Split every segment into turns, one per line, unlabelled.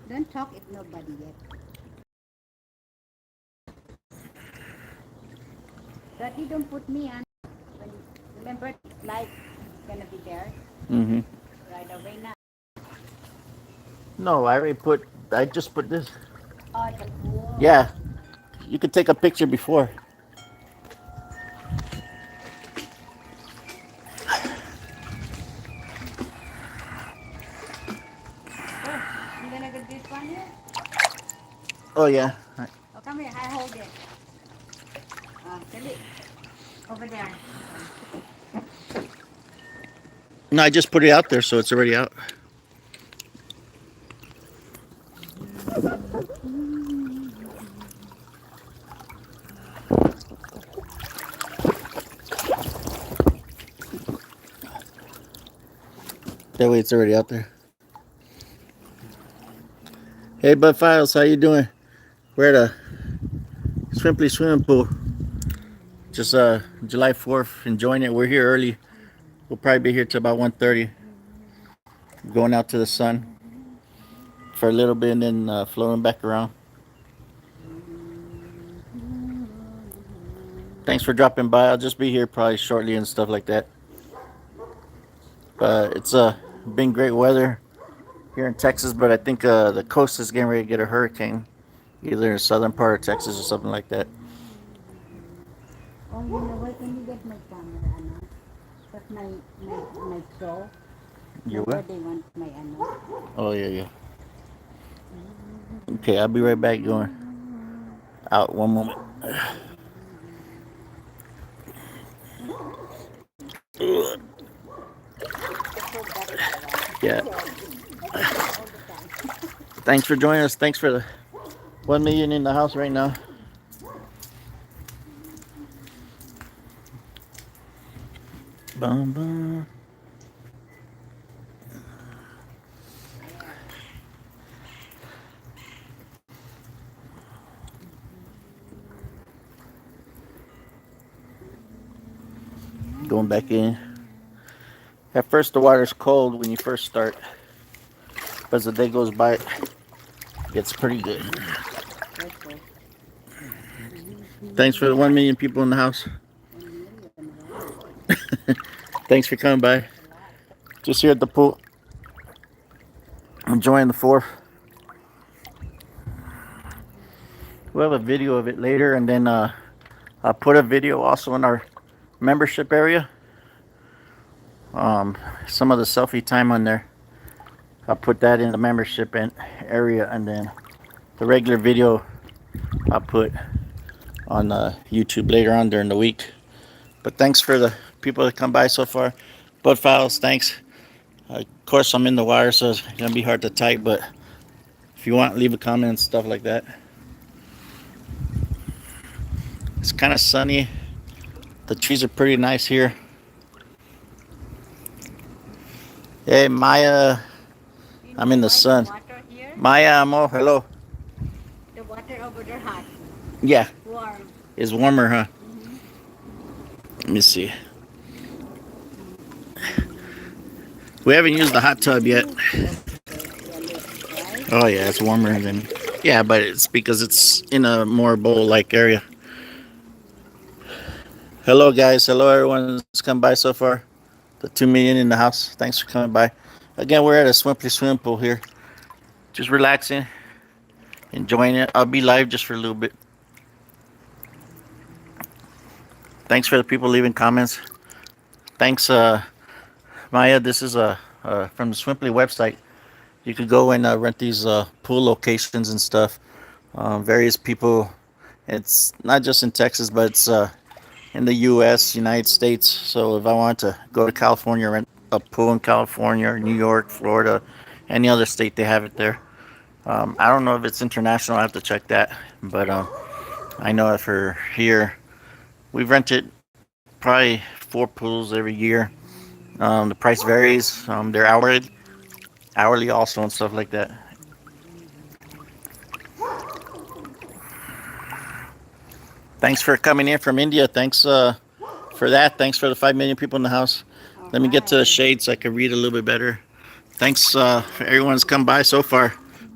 Don't talk if nobody yet. Daddy, don't put me on. When, remember, light gonna be there
Mm-hmm.
right away now.
No, I already put. I just put this.
Oh, the pool.
Yeah, you could take a picture before.
Oh, you gonna get this one here?
Oh yeah.
Oh, come here. I hold it. Philip, over there.
No, I just put it out there, so it's already out. That way, it's already out there. Hey, Bud Files, how you doing? We're at a Swimply swimming pool. Just July 4th, enjoying it. We're here early. We'll probably be here till about 1:30. Going out to the sun for a little bit and then floating back around. Thanks for dropping by. I'll just be here probably shortly and stuff like that. It's been great weather here in Texas, but I think the coast is getting ready to get a hurricane, either in the southern part of Texas or something like that.
Oh, you know what? Can you get my camera, ano? That's my show.
You will?
Nobody wants my ano.
Oh yeah, yeah. Okay, I'll be right back. Going out one moment. Yeah. Thanks for joining us. Thanks for the 1 million in the house right now. Bum, bum. Going back in. At first, the water's cold when you first start, but as the day goes by, it gets pretty good.
Okay.
Thanks for the 1 million people in the house.
1 million, wow.
Thanks for coming by.
A lot.
Just here at the pool, enjoying the fourth. We'll have a video of it later, and then I'll put a video also in our membership area. Some of the selfie time on there. I'll put that in the membership area, and then the regular video I'll put on YouTube later on during the week. But thanks for the people that come by so far. Bud Files, thanks. Of course, I'm in the wire, so it's gonna be hard to type. But if you want, leave a comment and stuff like that. It's kind of sunny. The trees are pretty nice here. Hey, Maya,
You
I'm
know
in the
why the
sun.
water here?
Maya, Amo, hello.
The water over there hot,
Yeah,
warm.
it's warmer, huh?
Mm-hmm.
Let me see. We haven't used the hot tub yet.
Okay, yeah, look, right?
Oh yeah, it's warmer than. Yeah, but it's because it's in a more bowl-like area. Hello, guys. Hello, everyone that's come by so far. The 2 million in the house. Thanks for coming by. Again, we're at a Swimply swimming pool here. Just relaxing, enjoying it. I'll be live just for a little bit. Thanks for the people leaving comments. Thanks, Maya. This is from the Swimply website. You could go and rent these pool locations and stuff. Various people. It's not just in Texas, but it's in the U.S., United States. So if I want to go to California, rent a pool in California, or New York, Florida, any other state, they have it there. I don't know if it's international. I have to check that. But I know for here, we've rented probably 4 pools every year. The price varies. They're hourly also and stuff like that. Thanks for coming in from India. Thanks for that. Thanks for the 5 million people in the house.
All
Let me get to the
right.
shade so I can read a little bit better. Thanks for everyone's come by so far.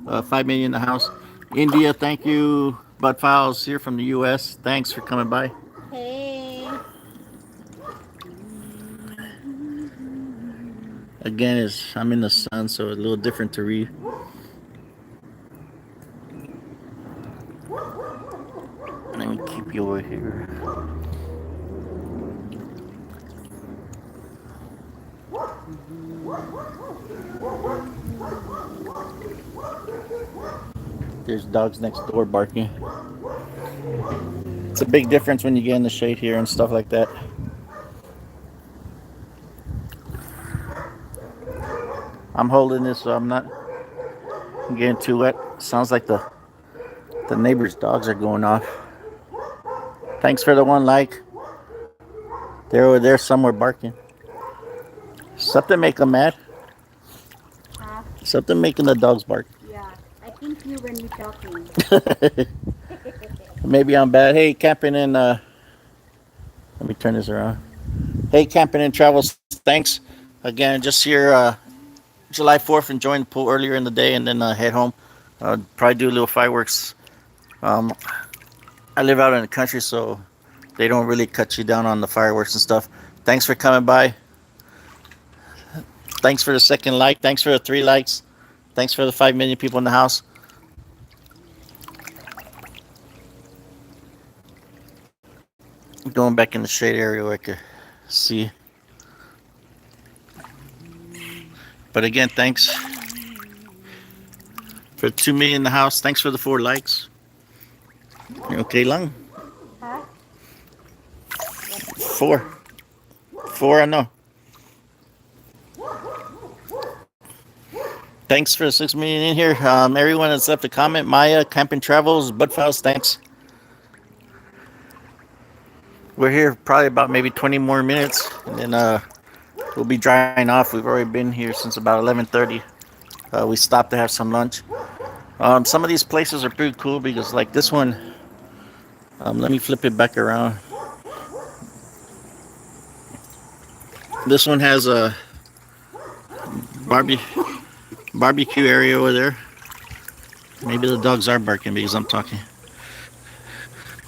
5 million in the house. India, thank you. Bud Files here from the U.S. Thanks for coming by.
Hey.
Again, is I'm in the sun, so it's a little different to read. Let me keep you over here. There's dogs next door barking. It's a big difference when you get in the shade here and stuff like that. I'm holding this so I'm not getting too wet. Sounds like the neighbor's dogs are going off. Thanks for the one like. They're over there somewhere barking. Something make them mad.
Huh?
Something making the dogs bark.
Yeah. I think you when we talking.
Maybe I'm bad. Hey, camping in. Let me turn this around. Hey, camping in travels. Thanks again. Just here, July 4th, enjoying the pool earlier in the day, and then head home. Probably do a little fireworks. Um, I live out in the country, so they don't really cut you down on the fireworks and stuff. Thanks for coming by. Thanks for the second like. Thanks for the 3 likes. Thanks for the 5 million people in the house. Going back in the shade area where I could see. But again, thanks for 2 million in the house. Thanks for the 4 likes. Okay lang.
Huh?
4. 4, I know. Thanks for 6 million in here. Everyone that's left a comment. Maya, Camping Travels, Bud Files, thanks. We're here probably about maybe 20 more minutes, and then we'll be drying off. We've already been here since about 11:30. We stopped to have some lunch. Some of these places are pretty cool because, like this one, let me flip it back around. This one has a barbecue area over there. Maybe the dogs are barking because I'm talking.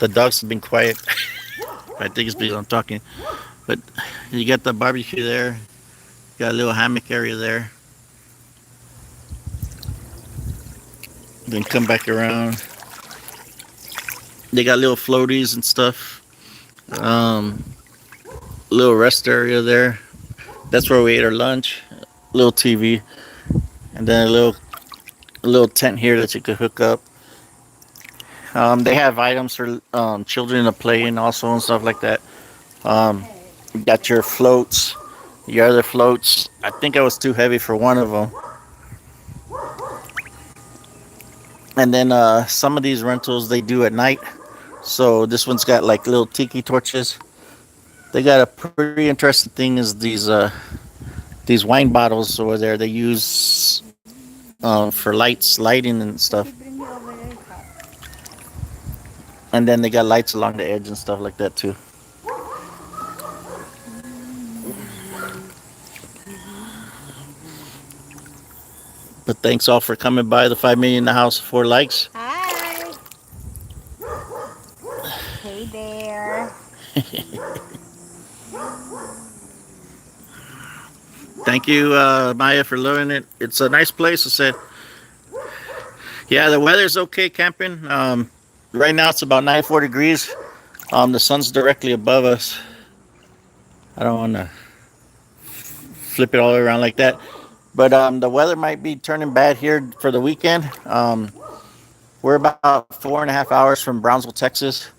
The dogs have been quiet. I think it's because I'm talking. But you got the barbecue there. Got a little hammock area there. Then come back around. They got little floaties and stuff. Little rest area there. That's where we ate our lunch. Little TV, and then a little tent here that you could hook up. They have items for children to play in also and stuff like that. You got your floats, your other floats. I think I was too heavy for one of them. And then some of these rentals they do at night. So this one's got like little tiki torches. They got a pretty interesting thing is these wine bottles over there. They use for lighting and stuff. And then they got lights along the edge and stuff like that too. But thanks all for coming by. The 5 million in the house, 4 likes.
Hi. Hey there.
Thank you, Maya, for loving it. It's a nice place. I said, yeah, the weather's okay camping. Right now it's about 94 degrees. The sun's directly above us. I don't want to flip it all around like that. But the weather might be turning bad here for the weekend. We're about 4.5 hours from Brownsville, Texas.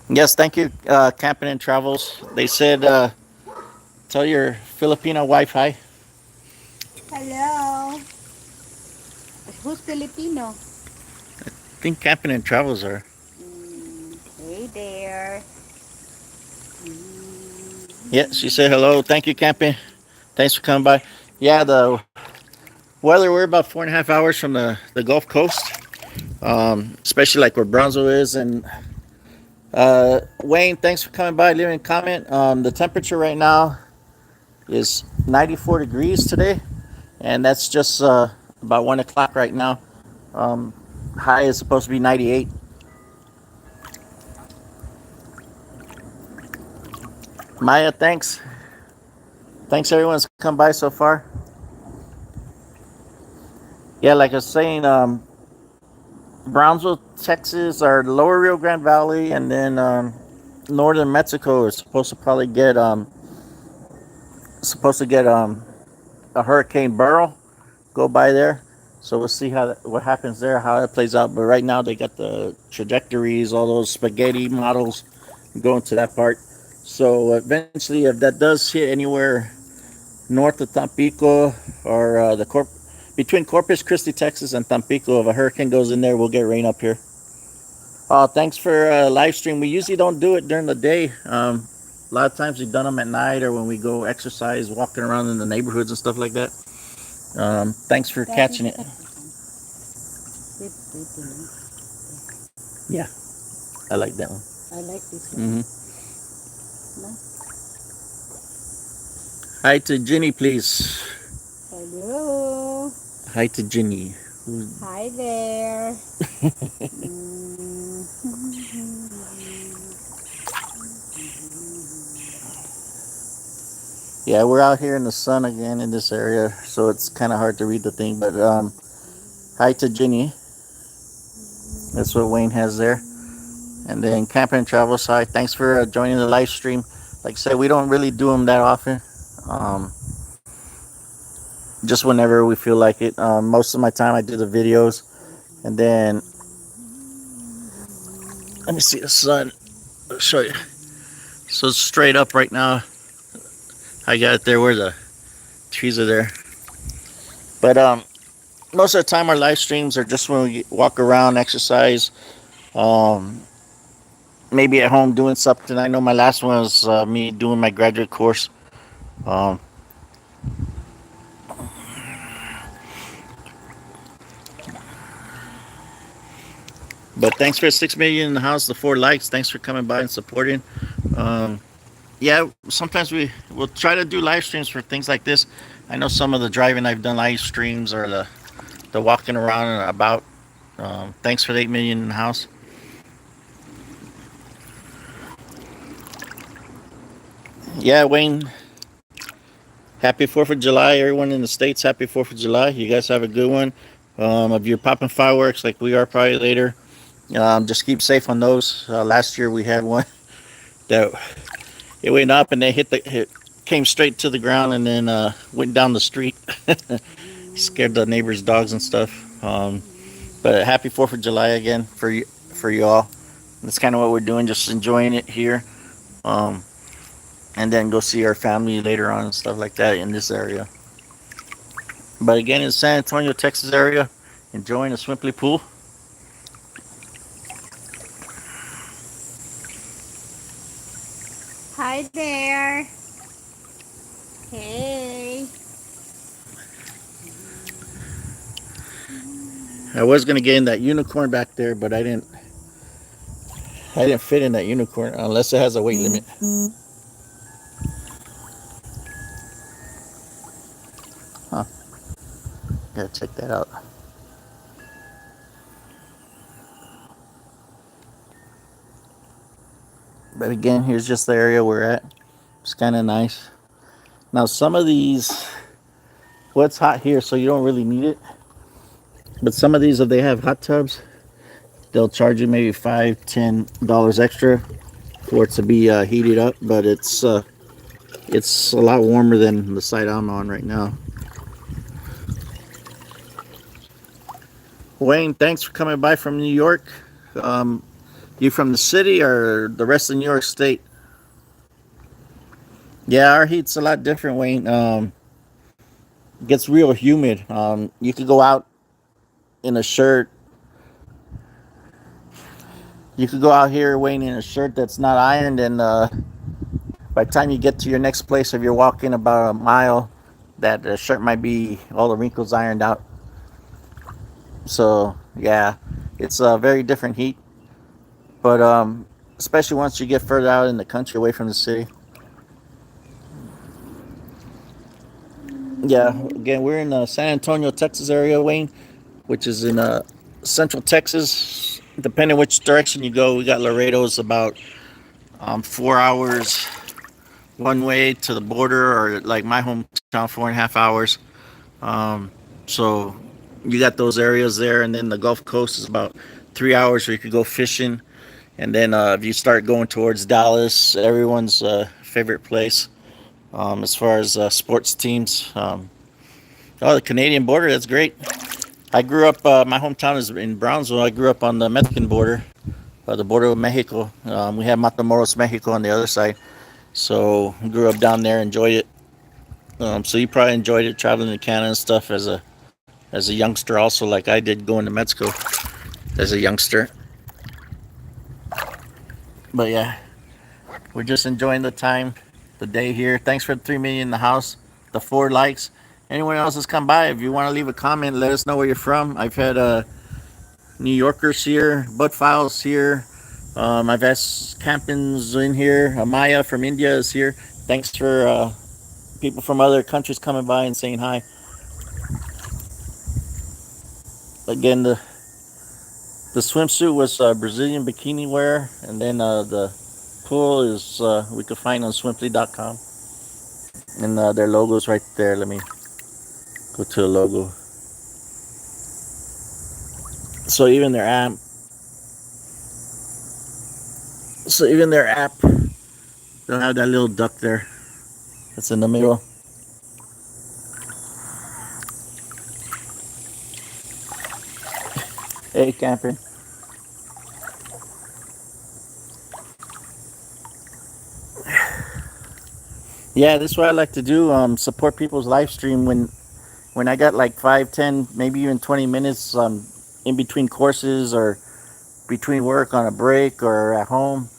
Yes, thank you, Camping and Travels. They said, tell your Filipino wife hi.
Hello. Who's Filipino?
I think Camping and Travels are.
Hey there.
Yeah, she said hello. Thank you, Camping. Thanks for coming by. Yeah, the weather, we're about 4.5 hours from the Gulf Coast, especially like where Brownsville is. And Wayne, thanks for coming by, leaving a comment. The temperature right now is 94 degrees today, and that's just about 1 o'clock right now. High is supposed to be 98. Maya, thanks. Thanks everyone's come by so far. Yeah, like I was saying, Brownsville, Texas, or Lower Rio Grande Valley, and then northern Mexico is supposed to get a hurricane Burrow go by there. So we'll see what happens there, how it plays out. But right now they got the trajectories, all those spaghetti models going to that part. So eventually, if that does hit anywhere north of Tampico or between Corpus Christi, Texas, and Tampico, if a hurricane goes in there, we'll get rain up here. Thanks for live stream. We usually don't do it during the day. A lot of times we've done them at night or when we go exercise, walking around in the neighborhoods and stuff like that. Thanks for
That
catching
is
it.
it's pretty nice.
Yeah, I like that one.
I like this one. Nice.
Hi to Ginny, please.
Hello.
Hi to Ginny.
Hi there.
Yeah, we're out here in the sun again in this area, so it's kind of hard to read the thing. But hi to Ginny. That's what Wayne has there. And then Camper and Travel side. Thanks for joining the live stream. Like I said, we don't really do them that often. Um, just whenever we feel like it. Most of my time I do the videos, and then let me see the sun. I'll show you. So it's straight up right now. I got it there where the trees are there. But most of the time our live streams are just when we walk around, exercise, um, maybe at home doing something. I know my last one was me doing my graduate course. Um, but thanks for 6 million in the house, the 4 likes. Thanks for coming by and supporting. Um, yeah, sometimes we'll try to do live streams for things like this. I know some of the driving I've done live streams or the walking around and about. Thanks for the 8 million in the house. Yeah, Wayne. Happy 4th of July, everyone in the States. Happy 4th of July. You guys have a good one. If you're popping fireworks like we are probably later, just keep safe on those. Last year we had one that it went up and they came straight to the ground and then went down the street. Scared the neighbors' dogs and stuff. But happy 4th of July again for you all. That's kind of what we're doing, just enjoying it here. Um, and then go see our family later on and stuff like that in this area. But again, in San Antonio, Texas area, enjoying the Swimply pool.
Hi there. Hey.
I was gonna get in that unicorn back there, but I didn't. I didn't fit in that unicorn unless it has a weight limit. Huh? Gotta check that out. But again, here's just the area we're at. It's kind of nice. Now some of these, well, it's hot here, so you don't really need it. But some of these, if they have hot tubs, they'll charge you maybe $5, $10 extra for it to be heated up. But it's a lot warmer than the site I'm on right now. Wayne, thanks for coming by from New York. You from the city or the rest of New York State? Yeah, our heat's a lot different, Wayne. It gets real humid. You could go out in a shirt. You could go out here, Wayne, in a shirt that's not ironed, and by the time you get to your next place, if you're walking about a mile, that shirt might be all the wrinkles ironed out. So yeah, it's a very different heat. But especially once you get further out in the country, away from the city. Yeah, again, we're in the San Antonio, Texas area, Wayne, which is in Central Texas. Depending which direction you go, we got Laredo's about 4 hours one way to the border, or like my hometown, 4.5 hours. Um, so you got those areas there, and then the Gulf Coast is about 3 hours where you could go fishing. And then if you start going towards Dallas, everyone's favorite place as far as sports teams. Oh, the Canadian border, that's great. I grew up, my hometown is in Brownsville. I grew up on the Mexican border, the border with Mexico. We have Matamoros, Mexico on the other side. So grew up down there, enjoyed it. So you probably enjoyed it traveling to Canada and stuff as a youngster, also like I did going to Mexico as a youngster. But yeah, we're just enjoying the time, the day here. Thanks for the 3 million in the house, the 4 likes. Anyone else has come by? If you want to leave a comment, let us know where you're from. I've had New Yorkers here, Bud Files here. I've had Campins in here. Amaya from India is here. Thanks for people from other countries coming by and saying hi. Again, the swimsuit was Brazilian bikini wear, and then the pool is we could find on Swimply.com, and their logo's right there. Let me go to the logo. So even their app, they'll have that little duck there. That's in the middle. Hey, camper. Yeah, this is what I like to do. Support people's live stream when I got like 5, 10, maybe even 20 minutes in between courses or between work on a break or at home.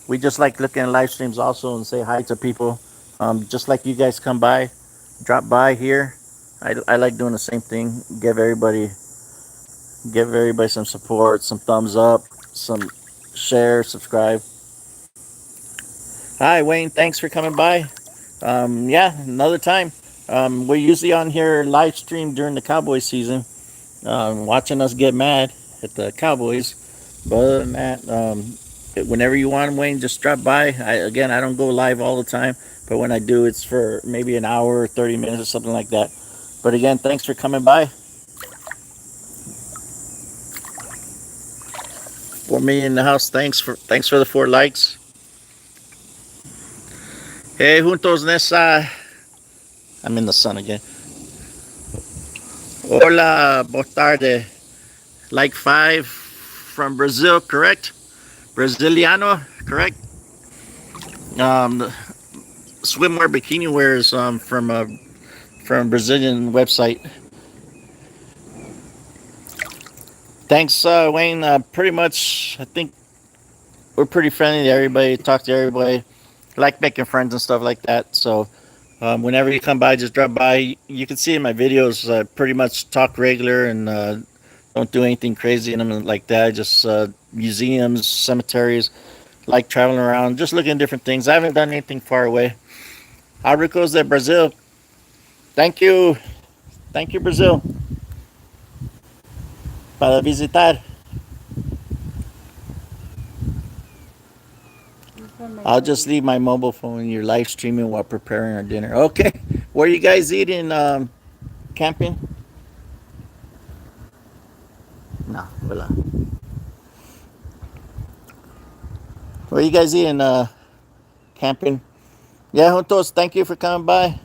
We just like looking at live streams also and say hi to people. Just like you guys come by, drop by here. I like doing the same thing. Give everybody some support, some thumbs up, some share, subscribe. Hi Wayne, thanks for coming by. Yeah, another time. We're usually on here live stream during the Cowboy season, watching us get mad at the Cowboys. But other than that, whenever you want, Wayne, just drop by. I don't go live all the time, but when I do, it's for maybe an hour or 30 minutes or something like that. But again, thanks for coming by. 4 million in the house. Thanks for the 4 likes. Hey, juntos nessa. I'm in the sun again. Hola, boa tarde. Like 5 from Brazil, correct? Braziliano, correct? The swimwear bikini wear is from a Brazilian website. Thanks, Wayne. Pretty much, I think we're pretty friendly to everybody. Talk to everybody. Like making friends and stuff like that. So whenever you come by, just drop by. You can see in my videos, pretty much talk regular and don't do anything crazy in them like that. Just museums, cemeteries. Like traveling around, just looking at different things. I haven't done anything far away. Ricos de Brazil. Thank you, Brazil, para visitar. I'll just leave my mobile phone. You're live streaming while preparing our dinner. Okay, where you guys eating? Camping? No, wala. Where you guys eating? Camping? Yeah, juntos. Thank you for coming by.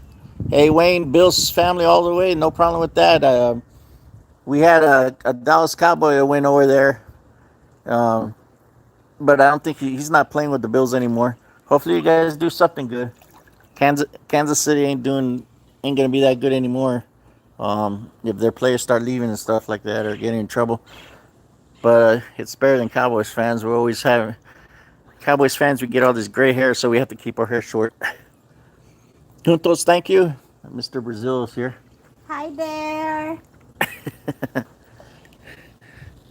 Hey, Wayne, Bill's family all the way. No problem with that. We had a Dallas Cowboy that went over there, um, but I don't think he's not playing with the Bills anymore. Hopefully, you guys do something good. Kansas City ain't gonna be that good anymore. If their players start leaving and stuff like that or getting in trouble. But it's better than Cowboys fans. We're always having Cowboys fans. We get all this gray hair, so we have to keep our hair short. Juntos, thank you. Mr. Brazil is here.
Hi there.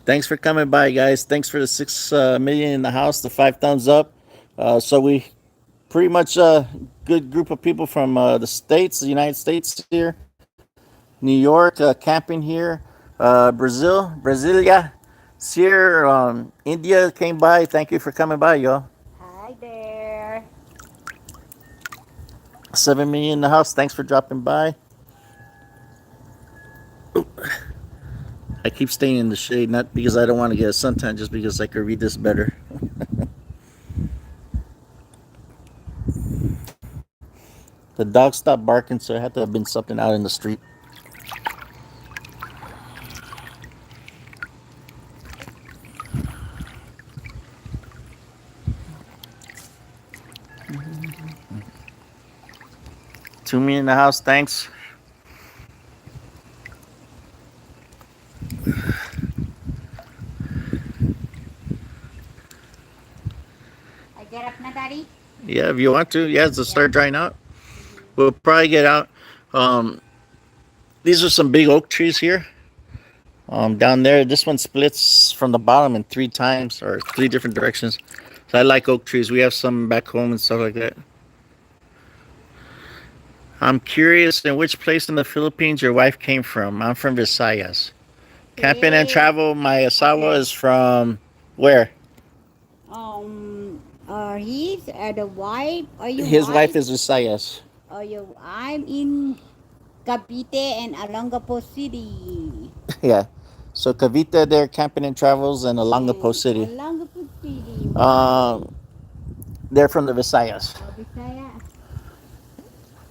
Thanks for coming by, guys. Thanks for the 6 million in the house, the 5 thumbs up. So we pretty much a good group of people from the States, the United States here, New York, camping here. Brasilia, Sierra, India came by. Thank you for coming by, y'all.
Hi there.
7 million in the house. Thanks for dropping by. I keep staying in the shade, not because I don't want to get a suntan, just because I could read this better. The dog stopped barking, so it had to have been something out in the street. To me in the house, thanks.
I get up na, Daddy?
Yeah, if you want to, yeah, to
Yeah.
start drying out.
Mm-hmm.
We'll probably get out. Um, these are some big oak trees here. Down there, this one splits from the bottom in three times or three different directions. So I like oak trees. We have some back home and stuff like that. I'm curious in which place in the Philippines your wife came from. I'm from Visayas. Camping and
Hey.
travel. My asawa
Okay.
is from where?
He's the wife. Are you
His wife
wife?
is Visayas.
Are you? I'm in Cavite and Olongapo City.
Yeah. So Cavite there, camping and travels, and Olongapo
And
City.
Olongapo City. Wow.
Um, they're from the Visayas.
Oh, Bisaya.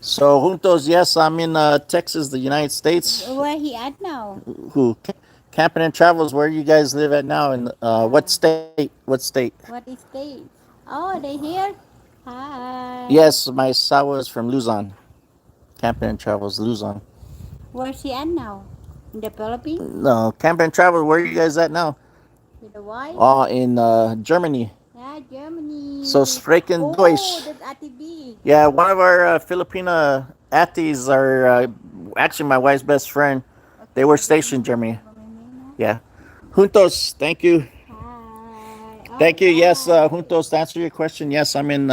So juntos, yes, I'm in Texas, the United States.
Where he at now?
Who? Camping and travels. Where you guys live at now? In what
Uh,
state? What state?
what is state? Oh, they here? Hi.
Yes, my asawa is from Luzon. Camping and travels, Luzon.
Where's she at now? In the Philippines?
No, camping and travels. Where are you guys at now?
With the wife?
Oh, in Germany.
Yeah,
So
Germany.
sprechen
Oh,
Deutsch.
that's Ate B.
Yeah, one of our Filipina aunties are actually my wife's best friend. They
Okay,
were
Ate B.
stationed in Germany.
Hi.
Yeah. Juntos, thank you.
All
Thank you. Yes,
right.
Juntos, to answer your question, yes, I'm in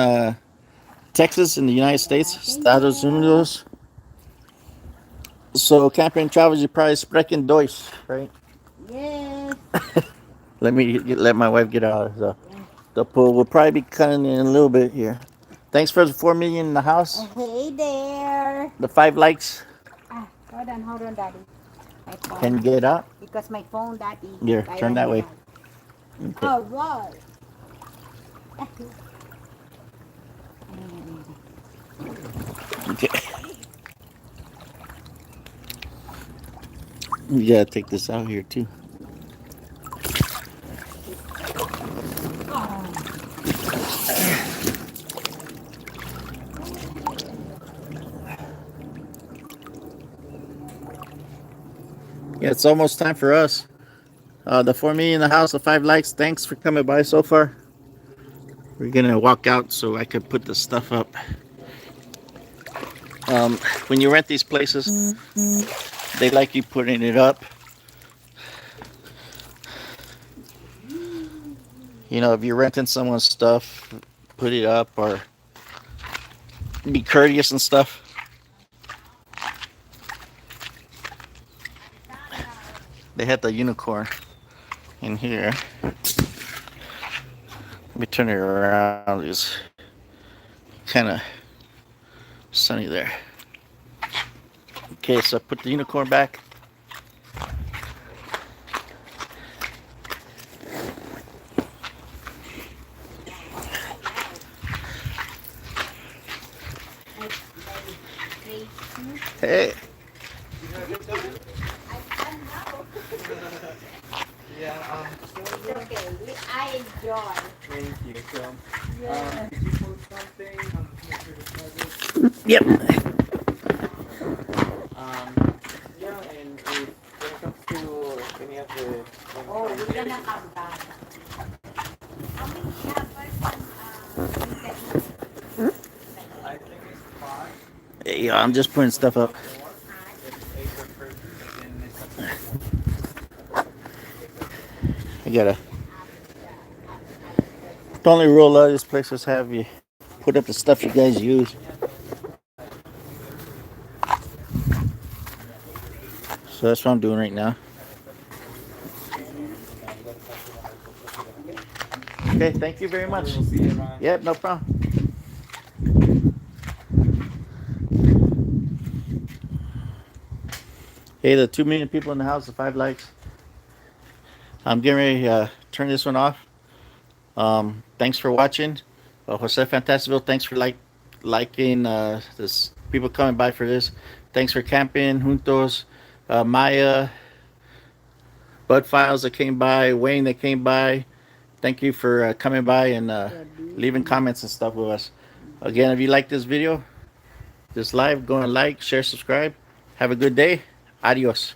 Texas in the United States,
Thank
Estados
you.
Unidos. So camping and travels, you probably sprechen Deutsch, right?
Yes.
Let my wife get out of
Yes.
the pool. We'll probably be cutting in a little bit here. Thanks for the 4 million in the house.
Hey there.
The 5 likes.
Hold on, Daddy. My
Can you
phone.
get it out?
Because my phone, Daddy.
Here,
I
turn
don't
that
hear
way.
that.
Okay.
All right.
Okay. You gotta take this out here too. Yeah, it's almost time for us. The 4 million in the house, the 5 likes. Thanks for coming by so far. We're gonna walk out so I could put the stuff up. When you rent these places, they like you putting it up. You know, if you're renting someone's stuff, put it up or be courteous and stuff. They had the unicorn in here. Let me turn it around. It's kind of sunny there. Okay, so I put the unicorn back. Hey.
Yeah,
It's okay. I enjoy.
thank you. So,
Yeah.
did you post something on Mr. Deposit?
Yep.
Yeah, and if when it comes to any of the
Oh, we're gonna have that. How many person
I think it's five,
Yeah, I'm just putting stuff up.
more. If it's eight per person, then it's up to you.
I gotta. The only rule a lot of these places have you put up the stuff you guys use. So that's what I'm doing right now.
I'm gonna talk to one of the people, okay?
Okay, thank you very much.
We'll see you around.
Yep, no problem. Hey, the 2 million people in the house, the 5 likes. I'm getting ready to turn this one off. Thanks for watching. Jose Fantastiville, thanks for liking this. People coming by for this. Thanks for camping, Juntos, Maya, Bud Files that came by, Wayne that came by. Thank you for coming by and leaving comments and stuff with us. Again, if you like this video, this live, go and like, share, subscribe. Have a good day. Adios.